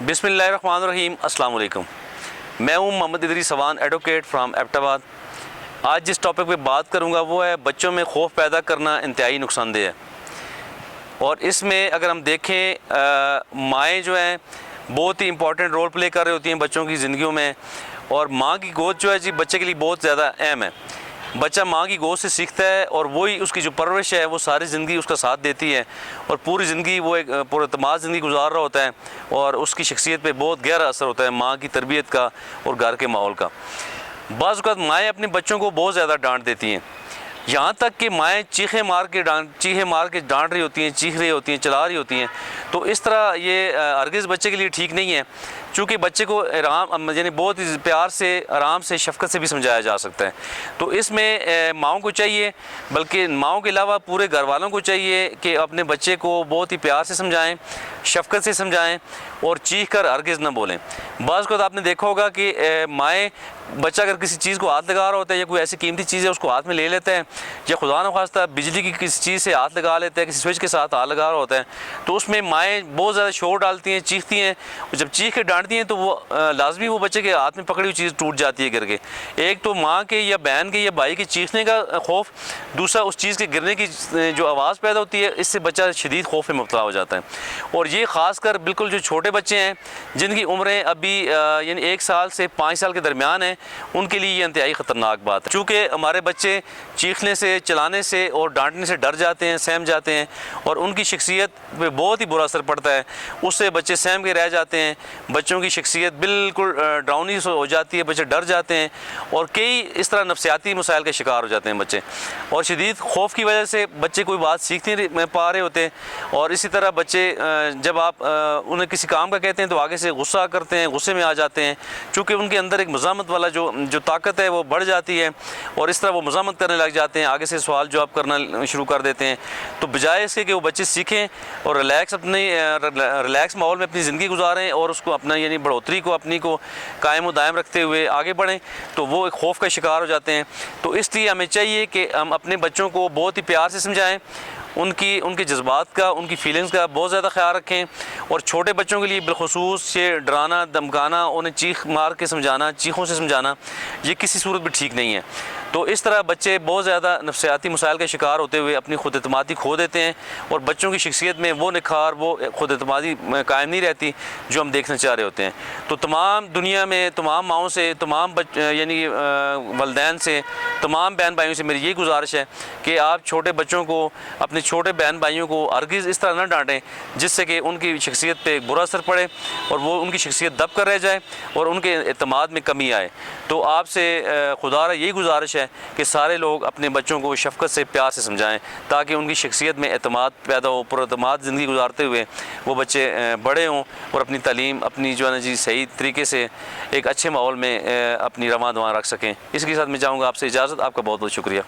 بسم اللہ الرحمن الرحیم۔ السلام علیکم، میں ہوں محمد ادریس اوان، ایڈوکیٹ فرام آباد۔ آج جس ٹاپک پہ بات کروں گا وہ ہے بچوں میں خوف پیدا کرنا انتہائی نقصان دہ ہے۔ اور اس میں اگر ہم دیکھیں مائیں جو ہیں بہت ہی امپورٹنٹ رول پلے کر رہی ہوتی ہیں بچوں کی زندگیوں میں، اور ماں کی گود جو ہے جی بچے کے لیے بہت زیادہ اہم ہے۔ بچہ ماں کی گود سے سیکھتا ہے اور وہی اس کی جو پرورش ہے وہ ساری زندگی اس کا ساتھ دیتی ہے، اور پوری زندگی وہ ایک پراعتماد زندگی گزار رہا ہوتا ہے، اور اس کی شخصیت پہ بہت گہرا اثر ہوتا ہے ماں کی تربیت کا اور گھر کے ماحول کا۔ بعض اوقات مائیں اپنے بچوں کو بہت زیادہ ڈانٹ دیتی ہیں، یہاں تک کہ مائیں چیخیں مار کے ڈانٹ رہی ہوتی ہیں، چیخ رہی ہوتی ہیں، چلا رہی ہوتی ہیں۔ تو اس طرح یہ ہرگز بچے کے لیے ٹھیک نہیں ہے، چونکہ بچے کو بہت ہی پیار سے، آرام سے، شفقت سے بھی سمجھایا جا سکتا ہے۔ تو اس میں ماؤں کو چاہیے، بلکہ ماؤں کے علاوہ پورے گھر والوں کو چاہیے کہ اپنے بچے کو بہت ہی پیار سے سمجھائیں، شفقت سے سمجھائیں، اور چیخ کر ہرگز نہ بولیں۔ بعض اوقات آپ نے دیکھا ہوگا کہ مائیں بچہ اگر کسی چیز کو ہاتھ لگا رہا ہوتا ہے یا کوئی ایسی قیمتی چیز ہے اس کو ہاتھ میں لے لیتا ہے، یا خدا نخواستہ بجلی کی کسی چیز سے ہاتھ لگا لیتا ہے، کسی سوئچ کے ساتھ ہاتھ لگا رہا ہوتا ہے، تو اس میں مائیں بہت زیادہ شور ڈالتی ہیں، چیختی ہیں، اور جب چیخ کے ڈانٹتی ہیں تو وہ لازمی وہ بچے کے ہاتھ میں پکڑی ہوئی چیز ٹوٹ جاتی ہے گر کے۔ ایک تو ماں کے یا بہن کے یا بھائی کے چیخنے کا خوف، دوسرا اس چیز کے گرنے کی جو آواز پیدا ہوتی ہے، اس سے بچہ شدید خوف میں مبتلا ہو جاتا ہے۔ اور یہ خاص کر بالکل جو چھوٹے بچے ہیں جن کی عمریں ابھی 1 سال سے 5 سال کے درمیان ہیں، ان کے لیے یہ انتہائی خطرناک بات ہے، چونکہ ہمارے بچے چیخنے سے، چلانے سے اور ڈانٹنے سے ڈر جاتے ہیں، سہم جاتے ہیں، اور ان کی شخصیت پہ بہت ہی برا اثر پڑتا ہے۔ اس سے بچے سہم کے رہ جاتے ہیں، بچوں کی شخصیت بالکل ڈراؤنی ہو جاتی ہے، بچے ڈر جاتے ہیں، اور کئی اس طرح نفسیاتی مسائل کے شکار ہو جاتے ہیں بچے، اور شدید خوف کی وجہ سے بچے کوئی بات سیکھ نہیں پا رہے ہوتے۔ اور اسی طرح بچے جب آپ انہیں کسی کام کا کہتے ہیں تو آگے سے غصہ کرتے ہیں، غصے میں آ جاتے ہیں، چونکہ ان کے اندر ایک مزاحمت والا جو طاقت ہے وہ بڑھ جاتی ہے، اور اس طرح وہ مزاحمت کرنے لگ جاتے ہیں، آگے سے سوال جواب کرنا شروع کر دیتے ہیں۔ تو بجائے اس کے کہ وہ بچے سیکھیں اور ریلیکس ماحول میں اپنی زندگی گزاریں، اور اس کو اپنا بڑھوتری کو اپنی کو قائم و دائم رکھتے ہوئے آگے بڑھیں، تو وہ ایک خوف کا شکار ہو جاتے ہیں۔ تو اس لیے ہمیں چاہیے کہ ہم اپنے بچوں کو بہت ہی پیار سے سمجھائیں، ان کے جذبات کا، ان کی فیلنگز کا بہت زیادہ خیال رکھیں، اور چھوٹے بچوں کے لیے بالخصوص یہ ڈرانا، دمکانا، انہیں چیخ مار کے سمجھانا، چیخوں سے سمجھانا، یہ کسی صورت بھی ٹھیک نہیں ہے۔ تو اس طرح بچے بہت زیادہ نفسیاتی مسائل کا شکار ہوتے ہوئے اپنی خود اعتمادی کھو دیتے ہیں، اور بچوں کی شخصیت میں وہ نکھار، وہ خود اعتمادی قائم نہیں رہتی جو ہم دیکھنا چاہ رہے ہوتے ہیں۔ تو تمام دنیا میں تمام ماؤں سے، تمام والدین سے، تمام بہن بھائیوں سے میری یہ گزارش ہے کہ آپ چھوٹے بچوں کو، اپنے چھوٹے بہن بھائیوں کو ہرگز اس طرح نہ ڈانٹیں جس سے کہ ان کی شخصیت پہ برا اثر پڑے، اور وہ ان کی شخصیت دب کر رہ جائے اور ان کے اعتماد میں کمی آئے۔ تو آپ سے خدا را یہی گزارش ہے کہ سارے لوگ اپنے بچوں کو شفقت سے، پیار سے سمجھائیں، تاکہ ان کی شخصیت میں اعتماد پیدا ہو، پراعتماد زندگی گزارتے ہوئے وہ بچے بڑے ہوں، اور اپنی تعلیم اپنی صحیح طریقے سے ایک اچھے ماحول میں اپنی رواں دواں رکھ سکیں۔ اس کے ساتھ میں چاہوں گا آپ سے اجازت۔ آپ کا بہت بہت شکریہ۔